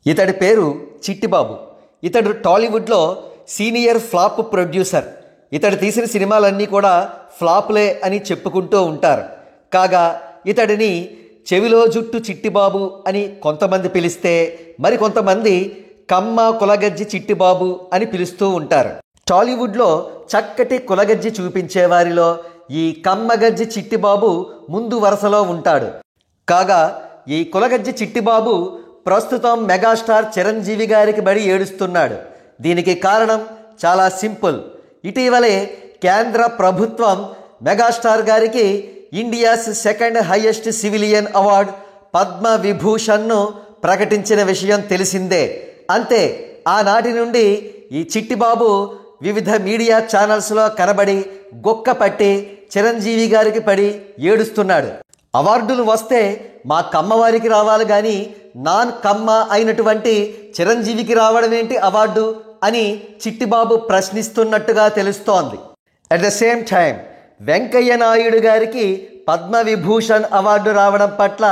ఇతడి పేరు చిట్టిబాబు. ఇతడు టాలీవుడ్లో సీనియర్ ఫ్లాప్ ప్రొడ్యూసర్. ఇతడు తీసిన సినిమాలన్నీ కూడా ఫ్లాప్లే అని చెప్పుకుంటూ ఉంటారు. కాగా ఇతడిని చెవిలో జుట్టు చిట్టిబాబు అని కొంతమంది పిలిస్తే, మరికొంతమంది కమ్మ కులగజ్జి చిట్టిబాబు అని పిలుస్తూ ఉంటారు. టాలీవుడ్లో చక్కటి కులగజ్జి చూపించేవారిలో ఈ కమ్మగజ్జి చిట్టిబాబు ముందు వరుసలో ఉంటాడు. కాగా ఈ కులగజ్జి చిట్టిబాబు ప్రస్తుతం మెగాస్టార్ చిరంజీవి గారికి బడి ఏడుస్తున్నాడు. దీనికి కారణం చాలా సింపుల్. ఇటీవలే కేంద్ర ప్రభుత్వం మెగాస్టార్ గారికి India's second highest civilian award Padma విభూషణ్ను ప్రకటించిన విషయం తెలిసిందే. అంతే, ఆనాటి నుండి ఈ చిట్టిబాబు వివిధ మీడియా ఛానల్స్లో కనబడి గొక్క పట్టి చిరంజీవి గారికి పడి ఏడుస్తున్నాడు. అవార్డులు వస్తే మా కమ్మవారికి రావాలి కానీ నాన్ కమ్మ అయినటువంటి చిరంజీవికి రావడం ఏంటి అవార్డు అని చిట్టిబాబు ప్రశ్నిస్తున్నట్టుగా తెలుస్తోంది. At the same time Venkaiah Naidu గారికి పద్మవిభూషణ్ అవార్డు రావడం పట్ల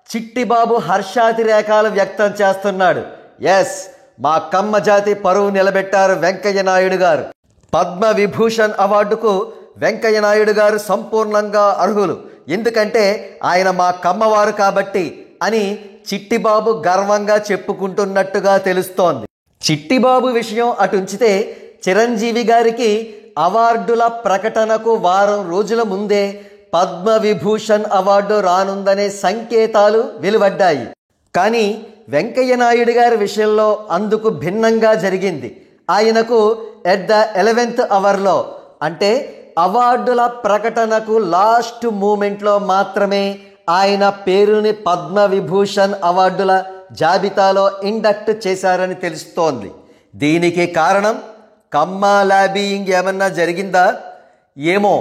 చిట్టిబాబు హర్షాతిరేకాలు వ్యక్తం చేస్తున్నాడు. ఎస్, మా కమ్మ జాతి పరువు నిలబెట్టారు వెంకయ్య నాయుడు గారు. పద్మవిభూషణ్ అవార్డుకు వెంకయ్య నాయుడు గారు సంపూర్ణంగా అర్హులు, ఎందుకంటే ఆయన మా కమ్మవారు కాబట్టి అని చిట్టిబాబు గర్వంగా చెప్పుకుంటున్నట్టుగా తెలుస్తోంది. చిట్టిబాబు విషయం అటుంచితే చిరంజీవి గారికి అవార్డుల ప్రకటనకు వారం రోజుల ముందే పద్మవిభూషణ్ అవార్డు రానుందనే సంకేతాలు వెలువడ్డాయి. కానీ వెంకయ్య నాయుడు గారి విషయంలో అందుకు భిన్నంగా జరిగింది. ఆయనకు ఎట్ ద 11th అవర్లో, అంటే అవార్డుల ప్రకటనకు లాస్ట్ మూమెంట్లో మాత్రమే ఆయన పేరుని పద్మవిభూషణ్ అవార్డుల జాబితాలో ఇండక్ట్ చేశారని తెలుస్తోంది. దీనికి కారణం కమ్మ లాబీయింగ్ ఏమన్నా జరిగిందా ఏమో,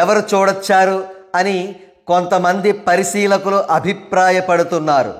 ఎవరు చూడొచ్చారు అని కొంతమంది పరిశీలకులు అభిప్రాయపడుతున్నారు.